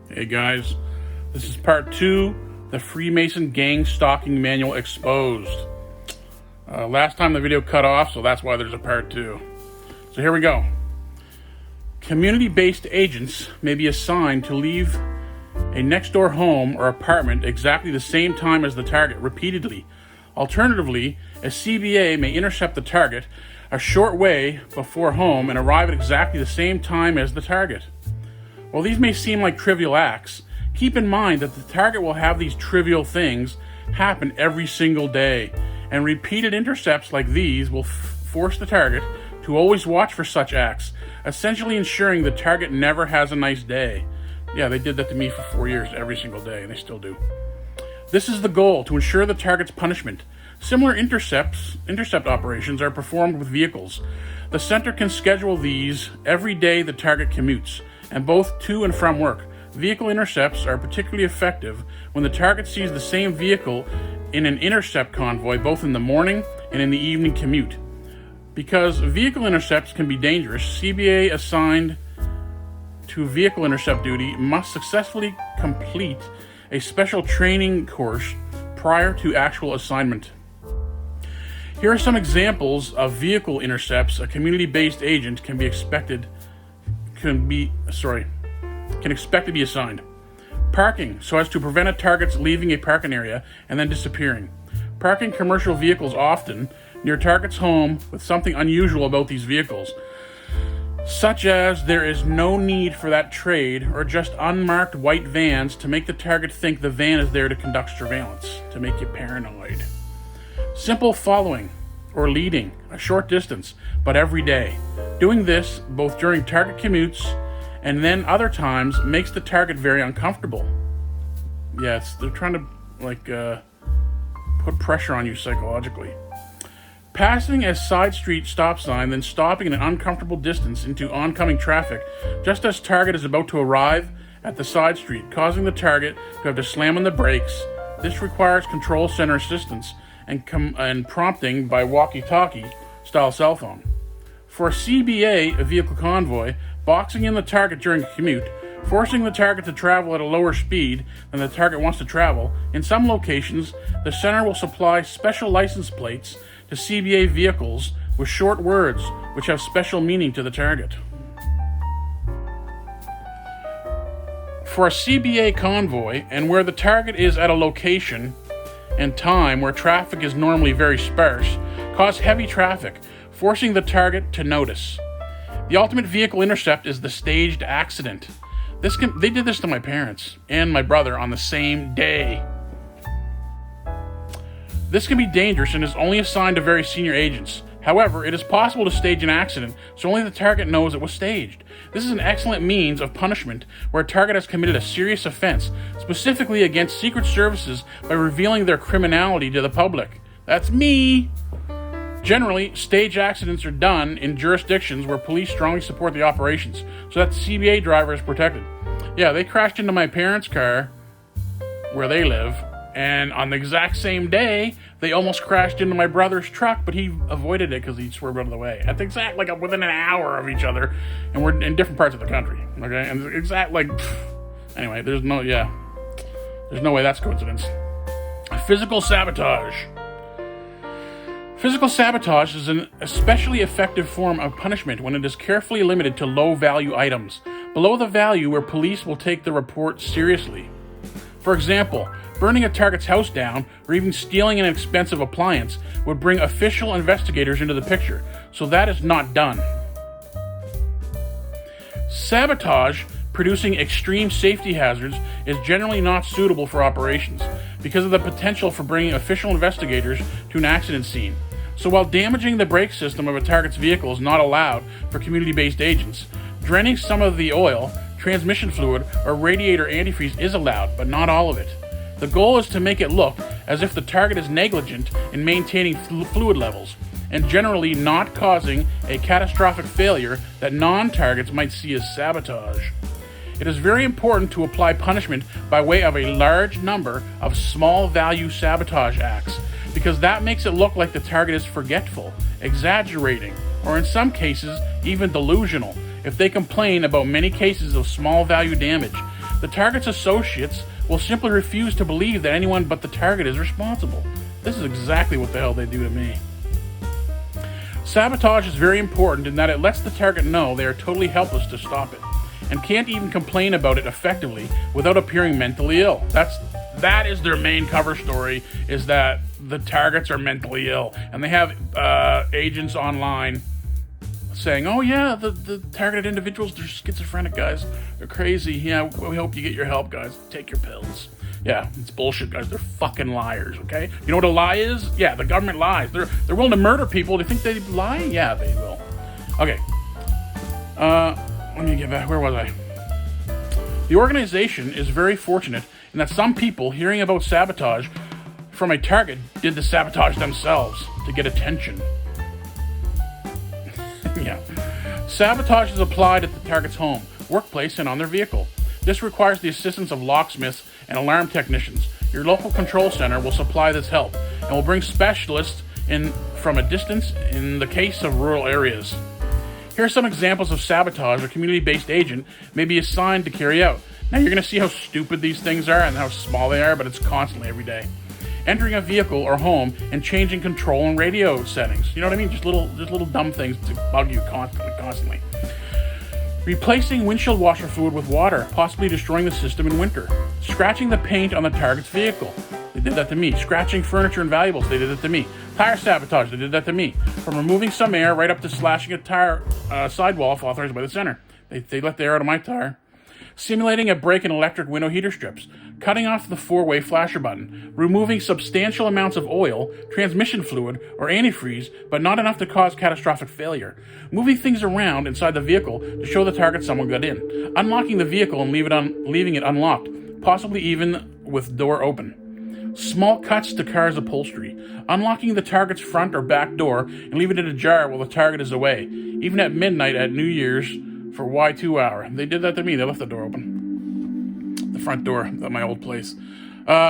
Hey guys, this is part 2, the Freemason gang stalking manual exposed. Last time the video cut off, so that's why there's a part 2. So here we go. Community-based agents may be assigned to leave a next-door home or apartment exactly the same time as the target, repeatedly. Alternatively, a CBA may intercept the target a short way before home and arrive at exactly the same time as the target. While these may seem like trivial acts, keep in mind that the target will have these trivial things happen every single day, and repeated intercepts like these will force the target to always watch for such acts, essentially ensuring the target never has a nice day. Yeah, they did that to me for 4 years every single day, and they still do. This is the goal, to ensure the target's punishment. Similar intercept operations are performed with vehicles. The center can schedule these every day the target commutes, and both to and from work. Vehicle intercepts are particularly effective when the target sees the same vehicle in an intercept convoy both in the morning and in the evening commute. Because vehicle intercepts can be dangerous, CBA assigned to vehicle intercept duty must successfully complete a special training course prior to actual assignment. Here are some examples of vehicle intercepts a community-based agent can expect to be assigned. Parking, so as to prevent a target's leaving a parking area and then disappearing. Parking commercial vehicles often near target's home with something unusual about these vehicles, such as there is no need for that trade or just unmarked white vans to make the target think the van is there to conduct surveillance, to make you paranoid. Simple following or leading a short distance, but every day. Doing this both during target commutes and then other times makes the target very uncomfortable. Yes, they're trying to put pressure on you psychologically. Passing a side street stop sign, then stopping at an uncomfortable distance into oncoming traffic just as target is about to arrive at the side street, causing the target to have to slam on the brakes. This requires control center assistance and prompting by walkie-talkie style cell phone. For a CBA, a vehicle convoy, boxing in the target during a commute, forcing the target to travel at a lower speed than the target wants to travel. In some locations, the center will supply special license plates to CBA vehicles with short words which have special meaning to the target. For a CBA convoy, and where the target is at a location and time where traffic is normally very sparse, cause heavy traffic, forcing the target to notice. The ultimate vehicle intercept is the staged accident. They did this to my parents and my brother on the same day. This can be dangerous and is only assigned to very senior agents. However, it is possible to stage an accident so only the target knows it was staged. This is an excellent means of punishment where a target has committed a serious offense, specifically against secret services, by revealing their criminality to the public. That's me! Generally, stage accidents are done in jurisdictions where police strongly support the operations, so that the CBA driver is protected. Yeah, they crashed into my parents' car, where they live, and on the exact same day, they almost crashed into my brother's truck, but he avoided it because he swerved out of the way. At the exact, within an hour of each other, and we're in different parts of the country, okay? And anyway, there's no way that's coincidence. Physical sabotage. Physical sabotage is an especially effective form of punishment when it is carefully limited to low-value items, below the value where police will take the report seriously. For example, burning a target's house down or even stealing an expensive appliance would bring official investigators into the picture, so that is not done. Sabotage, producing extreme safety hazards, is generally not suitable for operations because of the potential for bringing official investigators to an accident scene. So while damaging the brake system of a target's vehicle is not allowed for community-based agents, draining some of the oil, transmission fluid, or radiator antifreeze is allowed, but not all of it. The goal is to make it look as if the target is negligent in maintaining fluid levels, and generally not causing a catastrophic failure that non-targets might see as sabotage. It is very important to apply punishment by way of a large number of small-value sabotage acts, because that makes it look like the target is forgetful, exaggerating, or in some cases even delusional. If they complain about many cases of small value damage, The target's associates will simply refuse to believe that anyone but the target is responsible. This is exactly what the hell they do to me. Sabotage is very important in that it lets the target know they are totally helpless to stop it, and can't even complain about it effectively without appearing mentally ill. That is their main cover story, is that the targets are mentally ill, and they have agents online saying, oh yeah, the targeted individuals, they're schizophrenic, guys. They're crazy. Yeah, we hope you get your help, guys. Take your pills. Yeah, it's bullshit, guys. They're fucking liars, okay? You know what a lie is? Yeah, the government lies. They're willing to murder people. Do you think they lie? Yeah, they will. Okay. Let me get back. Where was I? The organization is very fortunate in that some people hearing about sabotage from a target did the sabotage themselves to get attention. Yeah. Sabotage is applied at the target's home, workplace, and on their vehicle. This requires the assistance of locksmiths and alarm technicians. Your local control center will supply this help and will bring specialists in from a distance in the case of rural areas. Here are some examples of sabotage a community-based agent may be assigned to carry out. Now you're going to see how stupid these things are and how small they are, but it's constantly every day. Entering a vehicle or home and changing control and radio settings. You know what I mean? Just little dumb things to bug you constantly. Replacing windshield washer fluid with water, possibly destroying the system in winter. Scratching the paint on the target's vehicle. They did that to me. Scratching furniture and valuables. They did that to me. Tire sabotage. They did that to me. From removing some air right up to slashing a tire sidewall if authorized by the center. They let the air out of my tire. Simulating a break in electric window heater strips. Cutting off the four-way flasher button. Removing substantial amounts of oil, transmission fluid, or antifreeze, but not enough to cause catastrophic failure. Moving things around inside the vehicle to show the target someone got in. Unlocking the vehicle and leaving it unlocked, possibly even with door open. Small cuts to car's upholstery. Unlocking the target's front or back door and leaving it ajar while the target is away, even at midnight at New Year's for Y2 hour. They did that to me. They left the door open. The front door at my old place.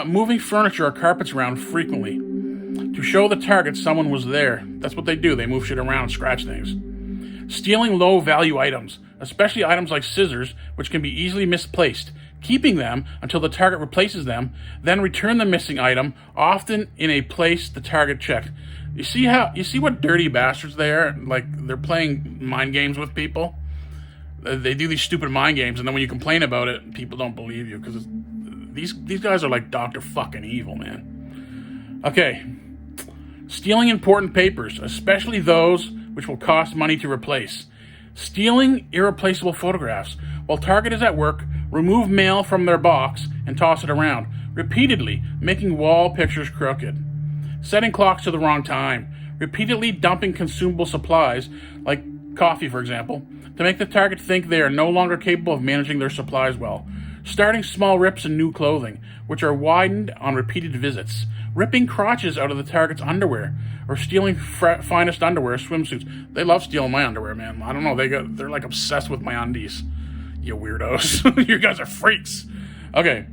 Moving furniture or carpets around frequently to show the target someone was there. That's what they do. They move shit around and scratch things. Stealing low-value items, especially items like scissors, which can be easily misplaced. Keeping them until the target replaces them, then return the missing item, often in a place the target checked. You see what dirty bastards they are? Like, they're playing mind games with people. They do these stupid mind games, and then when you complain about it, people don't believe you, because these guys are like Dr. fucking Evil, man. Okay. Stealing important papers, especially those which will cost money to replace. Stealing irreplaceable photographs. While target is at work, remove mail from their box and toss it around, repeatedly making wall pictures crooked. Setting clocks to the wrong time. Repeatedly dumping consumable supplies, like coffee, for example, to make the target think they are no longer capable of managing their supplies well. Starting small rips in new clothing, which are widened on repeated visits. Ripping crotches out of the target's underwear, or stealing finest underwear, swimsuits. They love stealing my underwear, man. I don't know, they're like obsessed with my undies. You weirdos. You guys are freaks. Okay.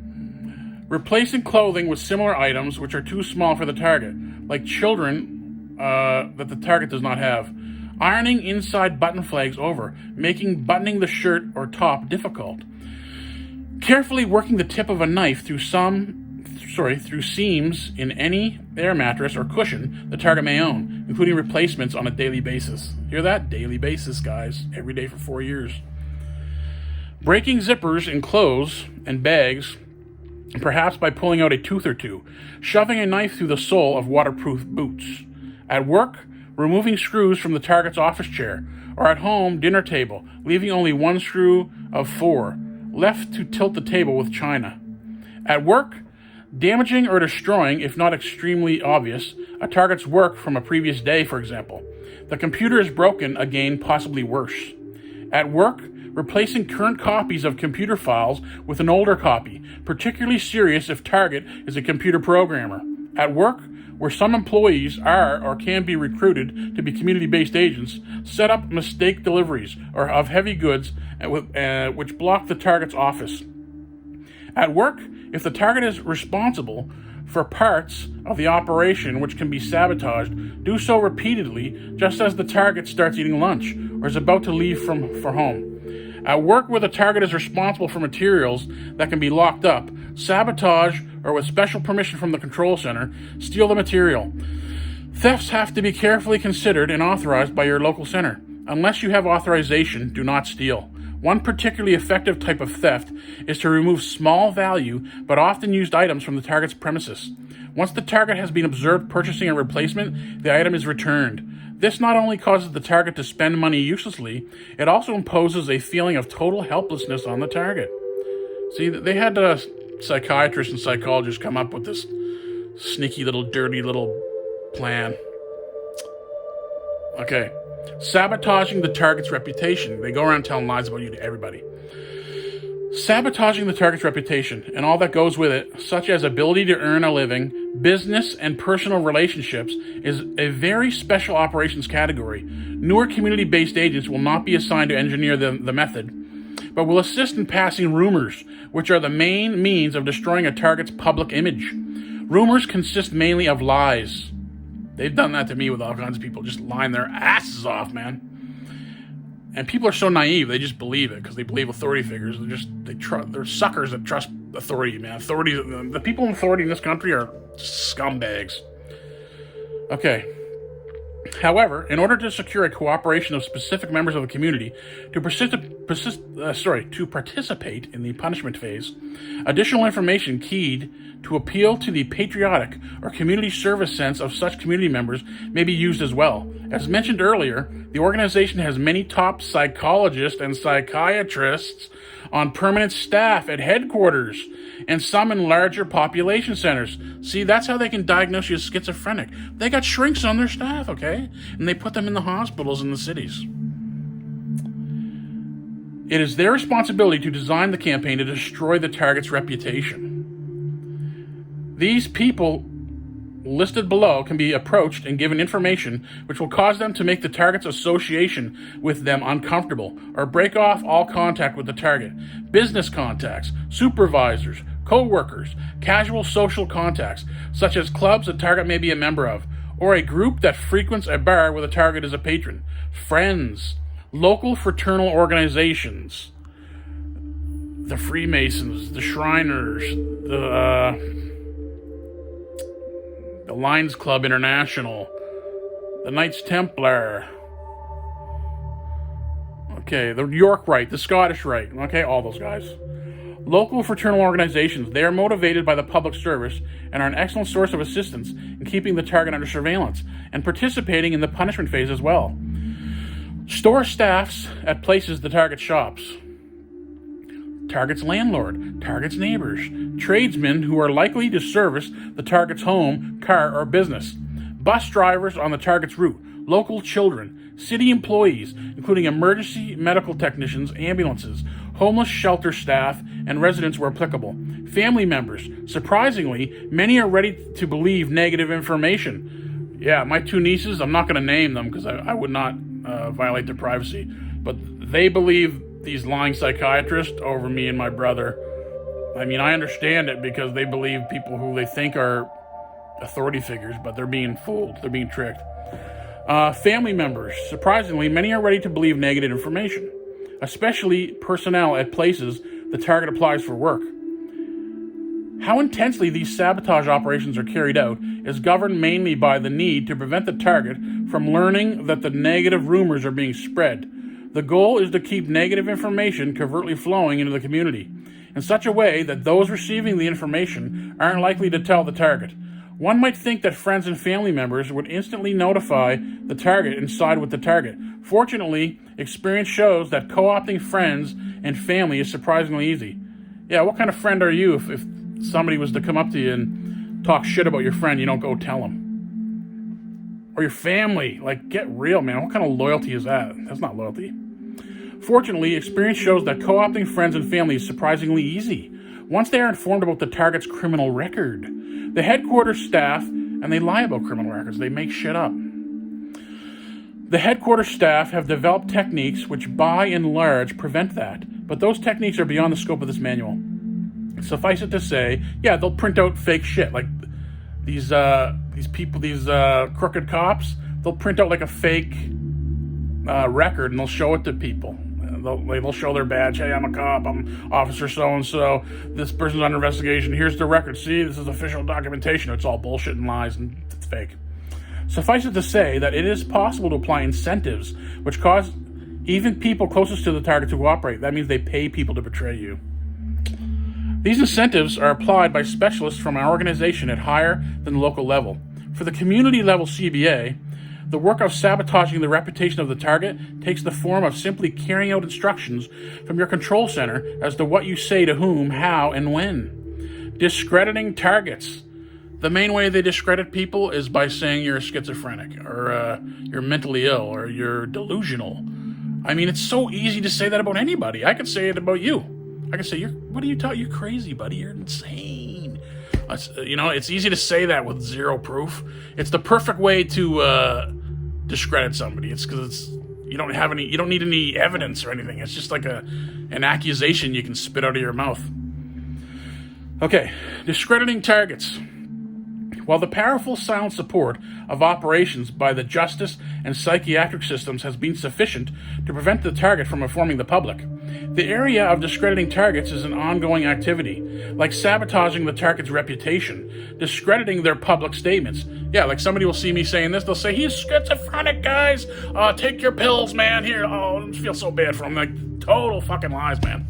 Replacing clothing with similar items which are too small for the target, like children that the target does not have. Ironing inside button flags over, making buttoning the shirt or top difficult. Carefully working the tip of a knife through seams in any air mattress or cushion the target may own, including replacements on a daily basis. Hear that? Daily basis, guys. Every day for 4 years. Breaking zippers in clothes and bags, perhaps by pulling out a tooth or two. Shoving a knife through the sole of waterproof boots. At work, removing screws from the target's office chair, or at home, dinner table, leaving only one screw of 4, left to tilt the table with china. At work, damaging or destroying, if not extremely obvious, a target's work from a previous day, for example. The computer is broken, again, possibly worse. At work, replacing current copies of computer files with an older copy, particularly serious if target is a computer programmer. At work, where some employees are or can be recruited to be community-based agents, set up mistake deliveries or of heavy goods which block the target's office. At work, if the target is responsible for parts of the operation which can be sabotaged, do so repeatedly just as the target starts eating lunch or is about to leave for home. At work, where the target is responsible for materials that can be locked up, sabotage, or with special permission from the control center, steal the material. Thefts have to be carefully considered and authorized by your local center. Unless you have authorization, do not steal. One particularly effective type of theft is to remove small value but often used items from the target's premises. Once the target has been observed purchasing a replacement, the item is returned. This not only causes the target to spend money uselessly, it also imposes a feeling of total helplessness on the target. See, they had psychiatrists and psychologists come up with this sneaky little, dirty little plan. Okay. Sabotaging the target's reputation. They go around telling lies about you to everybody. Sabotaging the target's reputation and all that goes with it, such as ability to earn a living, business, and personal relationships, is a very special operations category. Newer community-based agents will not be assigned to engineer the method, but will assist in passing rumors, which are the main means of destroying a target's public image. Rumors consist mainly of lies. They've done that to me with all kinds of people, just lying their asses off, man. And people are so naive, they just believe it because they believe authority figures. They're suckers that trust authority, man. The people in authority in this country are scumbags. Okay. However, in order to secure a cooperation of specific members of the community to participate in the punishment phase, additional information keyed to appeal to the patriotic or community service sense of such community members may be used as well. As mentioned earlier, the organization has many top psychologists and psychiatrists on permanent staff at headquarters and some in larger population centers. See, that's how they can diagnose you as schizophrenic. They got shrinks on their staff, okay? And they put them in the hospitals in the cities. It is their responsibility to design the campaign to destroy the target's reputation. These people listed below can be approached and given information which will cause them to make the target's association with them uncomfortable or break off all contact with the target. Business contacts, supervisors, co-workers, casual social contacts, such as clubs a target may be a member of, or a group that frequents a bar where the target is a patron, friends, local fraternal organizations, the Freemasons, the Shriners, the Lions Club International, the Knights Templar, okay, the York Rite, the Scottish Rite, okay, all those guys. Local fraternal organizations, they are motivated by the public service and are an excellent source of assistance in keeping the target under surveillance and participating in the punishment phase as well. Store staffs at places the target shops. Target's landlord, target's neighbors, tradesmen who are likely to service the target's home, car, or business, bus drivers on the target's route, local children, city employees, including emergency medical technicians, ambulances, homeless shelter staff, and residents where applicable, family members. Surprisingly, many are ready to believe negative information. Yeah, my two nieces, I'm not going to name them because I would not violate their privacy, but they believe these lying psychiatrists over me and my brother. I mean, I understand it because they believe people who they think are authority figures, but they're being fooled. They're being tricked. Family members. Surprisingly, many are ready to believe negative information, especially personnel at places the target applies for work. How intensely these sabotage operations are carried out is governed mainly by the need to prevent the target from learning that the negative rumors are being spread. The goal is to keep negative information covertly flowing into the community in such a way that those receiving the information aren't likely to tell the target. One might think that friends and family members would instantly notify the target and side with the target. Fortunately, experience shows that co-opting friends and family is surprisingly easy. Yeah, what kind of friend are you if somebody was to come up to you and talk shit about your friend, you don't go tell them? Or your family, like, get real, man. What kind of loyalty is that? That's not loyalty. Fortunately, experience shows that co-opting friends and family is surprisingly easy once they are informed about the target's criminal record. The headquarters staff, and they lie about criminal records, they make shit up. The headquarters staff have developed techniques which by and large prevent that, but those techniques are beyond the scope of this manual. Suffice it to say, yeah, they'll print out fake shit, like these people, these crooked cops, they'll print out like a fake record and they'll show it to people. they'll show their badge. Hey, I'm a cop. I'm Officer so-and-so. This person's under investigation. Here's the record. See, this is official documentation. It's all bullshit and lies, and it's fake. Suffice it to say that it is possible to apply incentives which cause even people closest to the target to cooperate. That means they pay people to betray you. These incentives are applied by specialists from an organization at higher than the local level. For the community level CBA, the work of sabotaging the reputation of the target takes the form of simply carrying out instructions from your control center as to what you say to whom, how, and when. Discrediting targets. The main way they discredit people is by saying you're schizophrenic, or you're mentally ill, or you're delusional. I mean, it's so easy to say that about anybody. I could say it about you. I could say, you're crazy, buddy. You're insane. It's easy to say that with zero proof. It's the perfect way to discredit somebody. It's because you don't need any evidence or anything. It's just like an accusation you can spit out of your mouth. Okay, discrediting targets. While the powerful silent support of operations by the justice and psychiatric systems has been sufficient to prevent the target from informing the public, the area of discrediting targets is an ongoing activity, like sabotaging the target's reputation, discrediting their public statements. Yeah, like somebody will see me saying this, they'll say, he's schizophrenic, guys. Take your pills, man. Here, I feel so bad for him. Like, total fucking lies, man.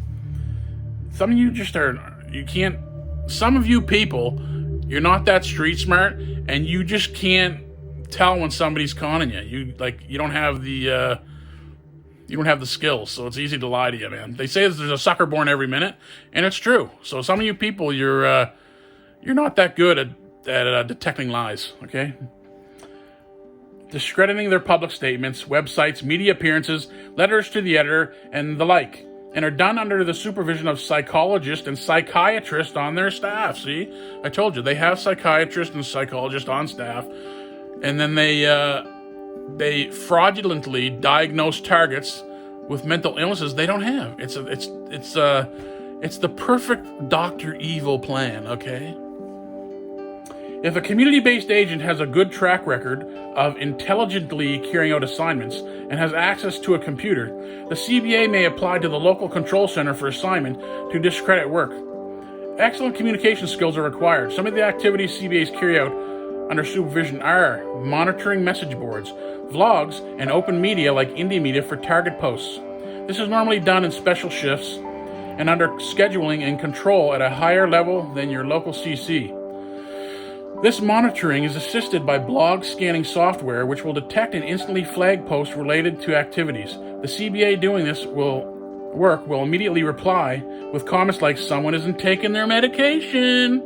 Some of you some of you people, you're not that street smart, and you just can't tell when somebody's conning you. You don't have the skills, so it's easy to lie to you, man. They say there's a sucker born every minute, and it's true. So some of you people, you're not that good at detecting lies. Okay. Discrediting their public statements, websites, media appearances, letters to the editor, and the like, and are done under the supervision of psychologists and psychiatrists on their staff. See, I told you, they have psychiatrists and psychologists on staff, and then they fraudulently diagnose targets with mental illnesses they don't have. It's the perfect Dr. Evil plan, okay? If a community-based agent has a good track record of intelligently carrying out assignments and has access to a computer, the CBA may apply to the local control center for assignment to discredit work. Excellent communication skills are required. Some of the activities CBAs carry out under supervision are monitoring message boards, vlogs, and open media like indie media for target posts. This is normally done in special shifts and under scheduling and control at a higher level than your local CC. This monitoring is assisted by blog scanning software which will detect and instantly flag posts related to activities. The CBA doing this will immediately reply with comments like, someone isn't taking their medication,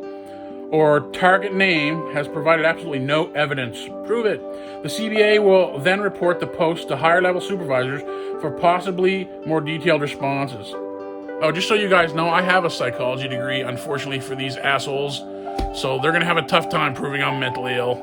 or target name has provided absolutely no evidence. Prove it. The CBA will then report the post to higher level supervisors for possibly more detailed responses. Oh, just so you guys know, I have a psychology degree, unfortunately for these assholes. So they're going to have a tough time proving I'm mentally ill.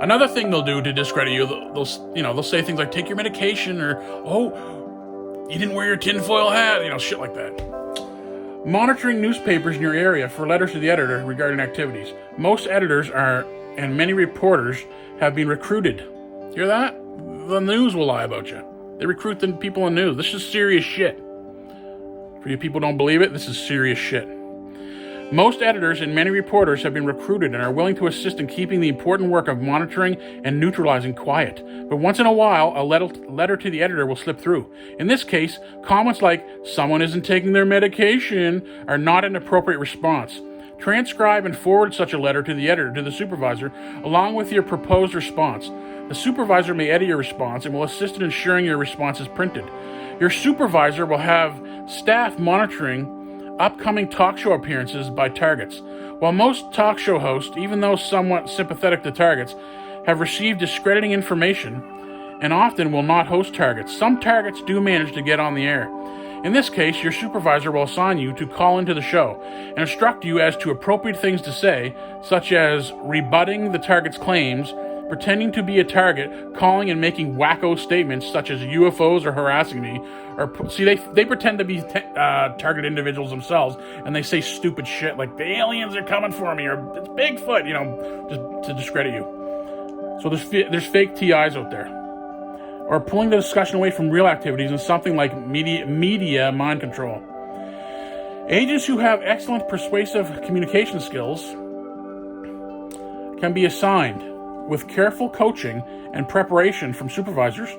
Another thing they'll do to discredit you, they'll say things like, take your medication, or, oh, you didn't wear your tinfoil hat, shit like that. Monitoring newspapers in your area for letters to the editor regarding activities. Most editors and many reporters have been recruited. Hear that? The news will lie about you. They recruit the people in news. This is serious shit. For you people who don't believe it, this is serious shit. Most editors and many reporters have been recruited and are willing to assist in keeping the important work of monitoring and neutralizing quiet. But once in a while, a letter to the editor will slip through. In this case, comments like, someone isn't taking their medication, are not an appropriate response. Transcribe and forward such a letter to the editor, to the supervisor, along with your proposed response. The supervisor may edit your response and will assist in ensuring your response is printed. Your supervisor will have staff monitoring upcoming talk show appearances by targets. While most talk show hosts, even though somewhat sympathetic to targets, have received discrediting information and often will not host targets, some targets do manage to get on the air. In this case, your supervisor will assign you to call into the show and instruct you as to appropriate things to say, such as rebutting the target's claims, pretending to be a target, calling and making wacko statements such as UFOs are harassing me, or they pretend to be target individuals themselves, and they say stupid shit like, the aliens are coming for me, or it's Bigfoot, just to discredit you. So there's fake TIs out there. or pulling the discussion away from real activities in something like media mind control. Agents who have excellent persuasive communication skills can be assigned, with careful coaching and preparation from supervisors,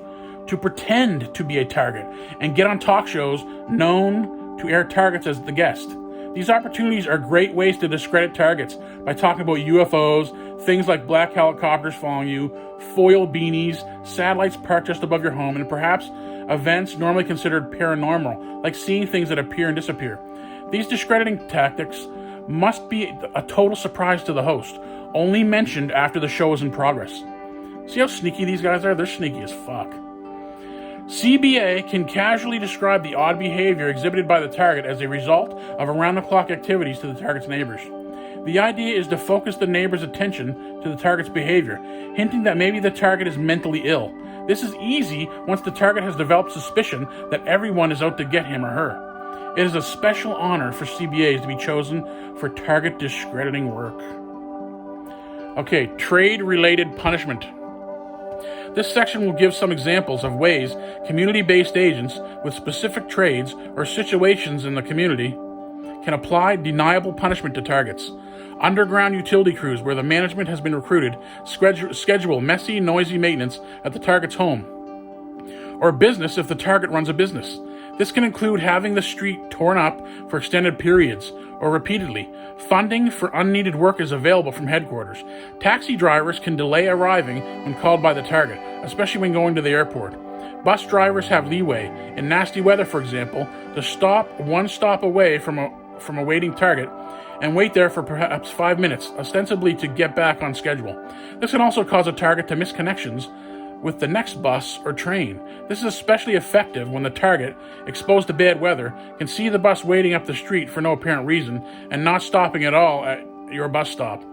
to pretend to be a target and get on talk shows known to air targets as the guest. These opportunities are great ways to discredit targets by talking about UFOs, things like black helicopters following you, foil beanies, satellites parked just above your home, and perhaps events normally considered paranormal, like seeing things that appear and disappear. These discrediting tactics must be a total surprise to the host, only mentioned after the show is in progress. See how sneaky these guys are? They're sneaky as fuck. CBA can casually describe the odd behavior exhibited by the target as a result of around-the-clock activities to the target's neighbors. The idea is to focus the neighbor's attention to the target's behavior, hinting that maybe the target is mentally ill. This is easy once the target has developed suspicion that everyone is out to get him or her. It is a special honor for CBAs to be chosen for target discrediting work. Okay, trade-related punishment. This section will give some examples of ways community-based agents with specific trades or situations in the community can apply deniable punishment to targets. Underground utility crews where the management has been recruited schedule messy, noisy maintenance at the target's home. Or business if the target runs a business. This can include having the street torn up for extended periods or repeatedly. Funding for unneeded work is available from headquarters. Taxi drivers can delay arriving when called by the target, especially when going to the airport. Bus drivers have leeway, in nasty weather for example, to stop one stop away from a waiting target and wait there for perhaps 5 minutes, ostensibly to get back on schedule. This can also cause a target to miss connections with the next bus or train. This is especially effective when the target, exposed to bad weather, can see the bus waiting up the street for no apparent reason and not stopping at all at your bus stop.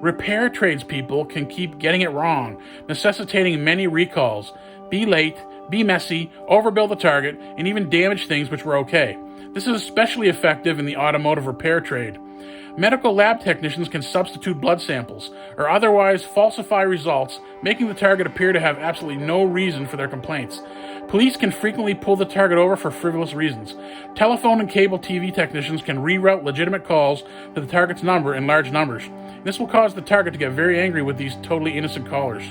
Repair tradespeople can keep getting it wrong, necessitating many recalls, be late, be messy, overbill the target, and even damage things which were okay. This is especially effective in the automotive repair trade. Medical lab technicians can substitute blood samples or otherwise falsify results, making the target appear to have absolutely no reason for their complaints. Police can frequently pull the target over for frivolous reasons. Telephone and cable TV technicians can reroute legitimate calls to the target's number in large numbers. This will cause the target to get very angry with these totally innocent callers.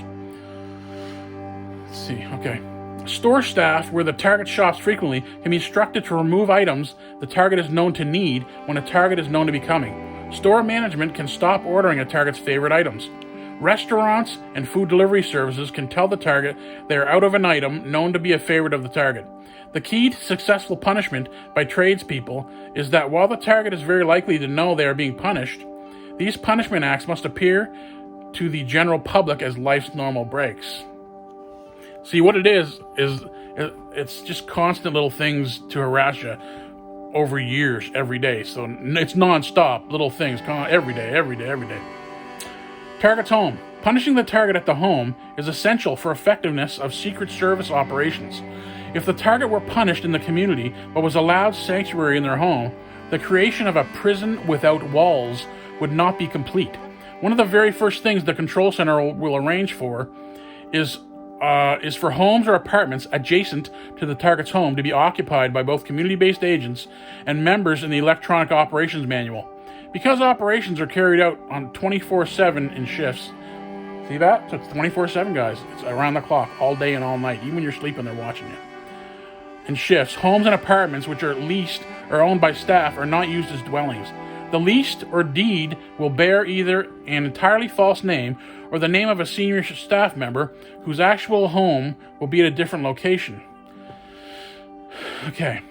Let's see, okay. Store staff, where the target shops frequently, can be instructed to remove items the target is known to need when a target is known to be coming. Store management can stop ordering a target's favorite items. Restaurants and food delivery services can tell the target they are out of an item known to be a favorite of the target. The key to successful punishment by tradespeople is that while the target is very likely to know they are being punished, these punishment acts must appear to the general public as life's normal breaks. See, what it is it's just constant little things to harass you over years, every day. So it's non-stop, little things, every day. Target's home. Punishing the target at the home is essential for effectiveness of Secret Service operations. If the target were punished in the community but was allowed sanctuary in their home, the creation of a prison without walls would not be complete. One of the very first things the control center will arrange for is for homes or apartments adjacent to the target's home to be occupied by both community-based agents and members in the Electronic Operations Manual. Because operations are carried out on 24/7 in shifts, see that? So it's 24/7, guys. It's around the clock, all day and all night. Even when you're sleeping, they're watching you. In shifts, homes and apartments which are leased or owned by staff are not used as dwellings. The leased or deed will bear either an entirely false name or the name of a senior staff member whose actual home will be at a different location. Okay.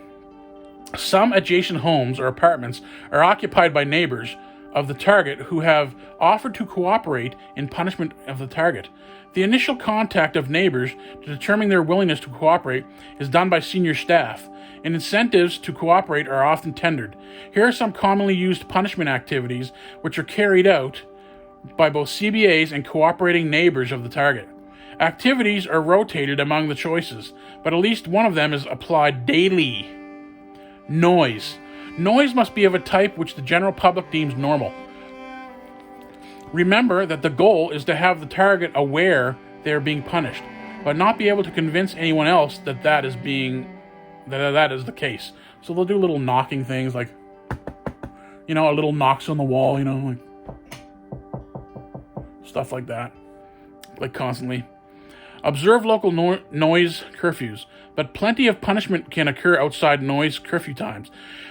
Some adjacent homes or apartments are occupied by neighbors of the target who have offered to cooperate in punishment of the target. The initial contact of neighbors to determine their willingness to cooperate is done by senior staff, and incentives to cooperate are often tendered. Here are some commonly used punishment activities which are carried out by both CBAs and cooperating neighbors of the target. Activities are rotated among the choices, but at least one of them is applied daily. Noise. Noise must be of a type which the general public deems normal. Remember that the goal is to have the target aware they are being punished, but not be able to convince anyone else that is the case. So they'll do little knocking things like, a little knocks on the wall, like stuff like that, like constantly. Observe local noise curfews, but plenty of punishment can occur outside noise curfew times.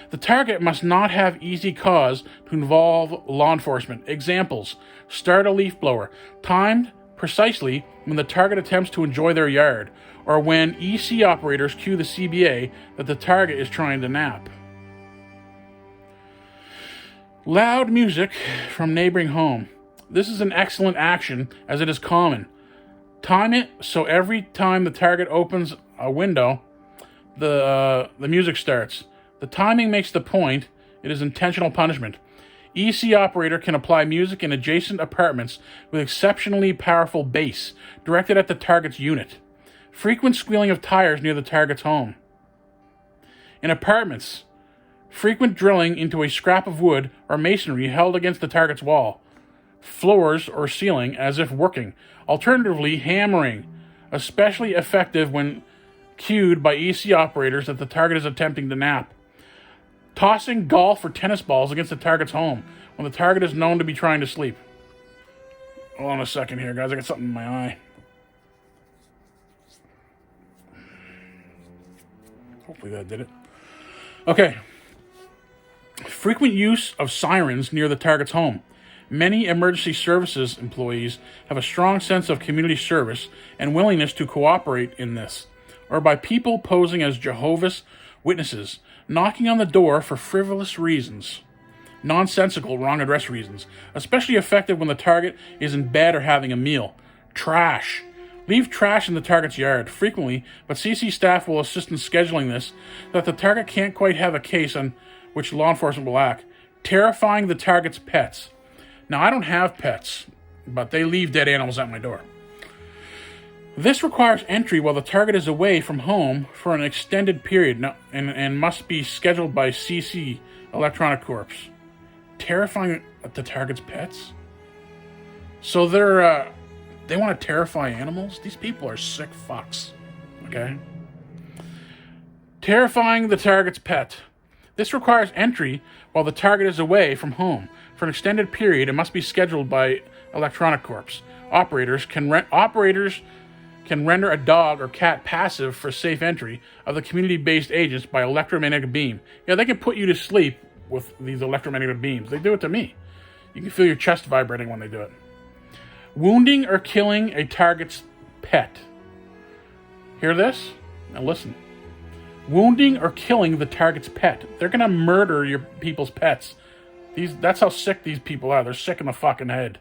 The target must not have easy cause to involve law enforcement. Examples: start a leaf blower, timed precisely when the target attempts to enjoy their yard, or when EC operators cue the CBA that the target is trying to nap. Loud music from neighboring home. This is an excellent action, as it is common. Time it so every time the target opens a window, the music starts. The timing makes the point. It is intentional punishment. EC operator can apply music in adjacent apartments with exceptionally powerful bass directed at the target's unit. Frequent squealing of tires near the target's home. In apartments, frequent drilling into a scrap of wood or masonry held against the target's wall, floors, or ceiling as if working. Alternatively, hammering, especially effective when cued by EC operators that the target is attempting to nap. Tossing golf or tennis balls against the target's home when the target is known to be trying to sleep. Hold on a second here, guys. I got something in my eye. Hopefully that did it. Okay. Frequent use of sirens near the target's home. Many emergency services employees have a strong sense of community service and willingness to cooperate in this, or by people posing as Jehovah's Witnesses, knocking on the door for frivolous reasons, nonsensical wrong address reasons, especially effective when the target is in bed or having a meal. Trash. Leave trash in the target's yard frequently, but CC staff will assist in scheduling this so that the target can't quite have a case on which law enforcement will act. Terrifying the target's pets. Now, I don't have pets, but they leave dead animals at my door. This requires entry while the target is away from home for an extended period and must be scheduled by CC Electronic Corps. Terrifying the target's pets? So they want to terrify animals? These people are sick fucks. Okay? Terrifying the target's pet. This requires entry while the target is away from home for an extended period and must be scheduled by Electronic Corps. Operators can render a dog or cat passive for safe entry of the community-based agents by electromagnetic beam. Yeah, they can put you to sleep with these electromagnetic beams. They do it to me. You can feel your chest vibrating when they do it. Wounding or killing a target's pet. Hear this? Now listen. Wounding or killing the target's pet. They're going to murder your people's pets. That's how sick these people are. They're sick in the fucking head.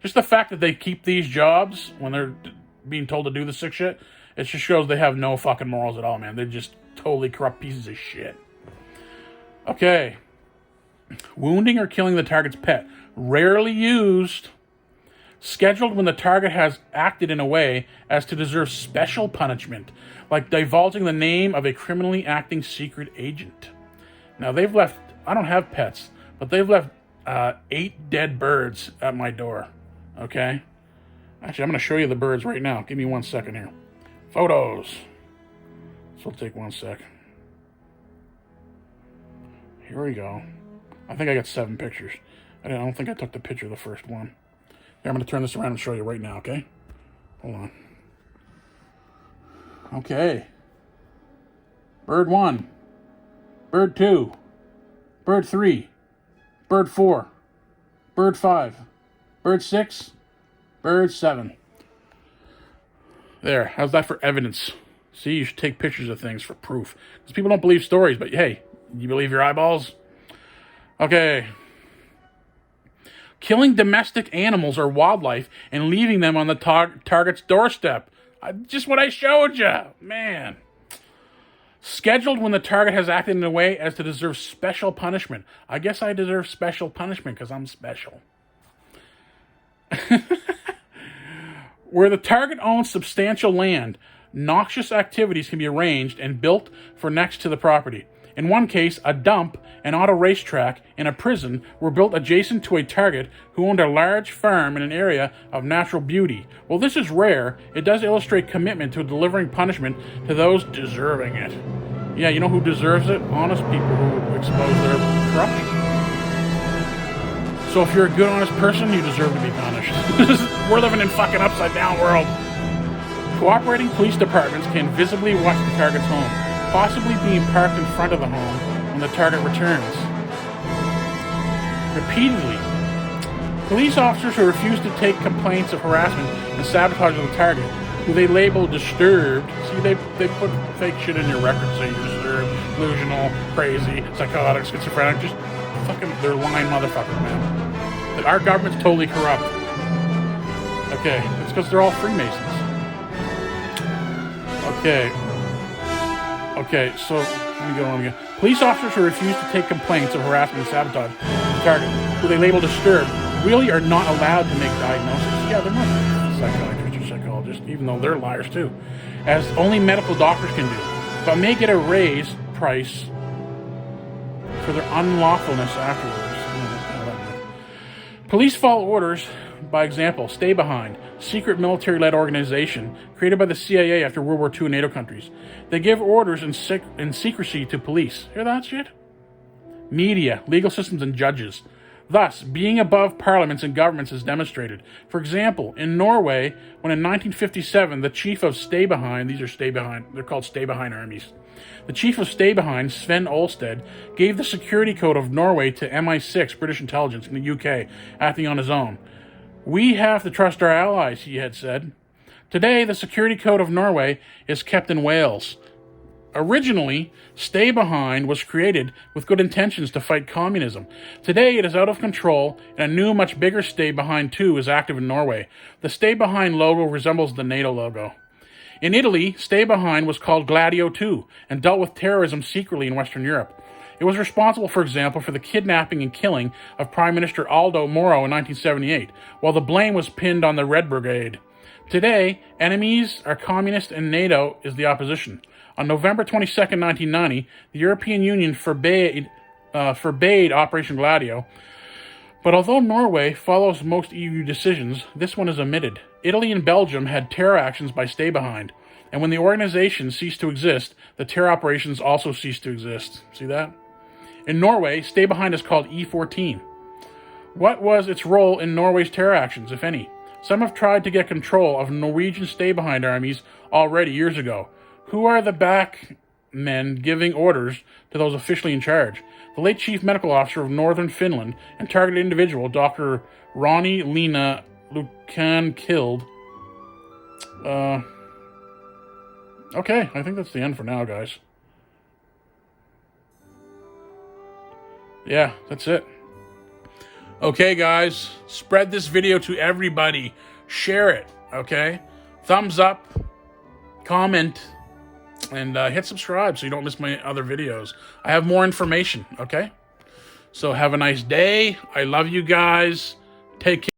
Just the fact that they keep these jobs when they're being told to do the sick shit, it just shows they have no fucking morals at all, man. They're just totally corrupt pieces of shit. Okay. Wounding or killing the target's pet. Rarely used. Scheduled when the target has acted in a way as to deserve special punishment, like divulging the name of a criminally acting secret agent. Now, they've left... I don't have pets, but they've left 8 dead birds at my door. Okay? Actually, I'm going to show you the birds right now. Give me 1 second here. Photos. This will take 1 sec. Here we go. I think I got 7 pictures. I don't think I took the picture of the first one. Here, I'm going to turn this around and show you right now, okay? Hold on. Okay. Bird 1. Bird 2. Bird 3. Bird 4. Bird 5. Bird 6. Bird 7. There. How's that for evidence? See, you should take pictures of things for proof. Because people don't believe stories, but hey, you believe your eyeballs? Okay. Killing domestic animals or wildlife and leaving them on the target's doorstep. Just what I showed you. Man. Scheduled when the target has acted in a way as to deserve special punishment. I guess I deserve special punishment because I'm special. Where the target owns substantial land, noxious activities can be arranged and built for next to the property. In one case, a dump, an auto racetrack, and a prison were built adjacent to a target who owned a large farm in an area of natural beauty. While this is rare, it does illustrate commitment to delivering punishment to those deserving it. Yeah, you know who deserves it? Honest people who expose their corruption. So if you're a good, honest person, you deserve to be punished. We're living in fucking upside down world. Cooperating police departments can visibly watch the target's home, possibly being parked in front of the home when the target returns. Repeatedly, police officers who refuse to take complaints of harassment and sabotage of the target, who they label disturbed. See, they put fake shit in your record saying you're disturbed, delusional, crazy, psychotic, schizophrenic. Just fucking, they're lying motherfuckers, man. Our government's totally corrupt. Okay, it's because they're all Freemasons. Okay, so let me go on again. Police officers who refuse to take complaints of harassment and sabotage of the target, who they label disturbed, really are not allowed to make diagnoses. Yeah, they're not psychiatrists or psychologists, even though they're liars too, as only medical doctors can do, but may get a raised price for their unlawfulness afterwards. Police follow orders by example. Stay Behind, secret military-led organization created by the CIA after World War II in NATO countries. They give orders in secrecy to police. Hear that shit? Media, legal systems, and judges. Thus, being above parliaments and governments is demonstrated. For example, in Norway, when in 1957 the chief of Stay Behind, they're called Stay Behind armies. The chief of Stay Behind, Sven Olsted, gave the security code of Norway to MI6, British intelligence, in the UK, acting on his own. We have to trust our allies, he had said. Today, the security code of Norway is kept in Wales. Originally, Stay Behind was created with good intentions to fight communism. Today, it is out of control, and a new, much bigger Stay Behind 2 is active in Norway. The Stay Behind logo resembles the NATO logo. In Italy, Stay Behind was called Gladio 2 and dealt with terrorism secretly in Western Europe. It was responsible, for example, for the kidnapping and killing of Prime Minister Aldo Moro in 1978, while the blame was pinned on the Red Brigade. Today, enemies are communist and NATO is the opposition. On November 22, 1990, the European Union forbade Operation Gladio. But although Norway follows most EU decisions, this one is omitted. Italy and Belgium had terror actions by Stay Behind. And when the organization ceased to exist, the terror operations also ceased to exist. See that? In Norway, Stay Behind is called E14. What was its role in Norway's terror actions, if any? Some have tried to get control of Norwegian Stay Behind armies already years ago. Who are the back men giving orders to those officially in charge? The late chief medical officer of northern Finland and targeted individual, Dr. Ronnie Lena Lucan, killed. Okay, I think that's the end for now, guys. Yeah, that's it. Okay, guys, spread this video to everybody. Share it, okay? Thumbs up, comment, and hit subscribe so you don't miss my other videos. I have more information, okay? So have a nice day. I love you guys. Take care.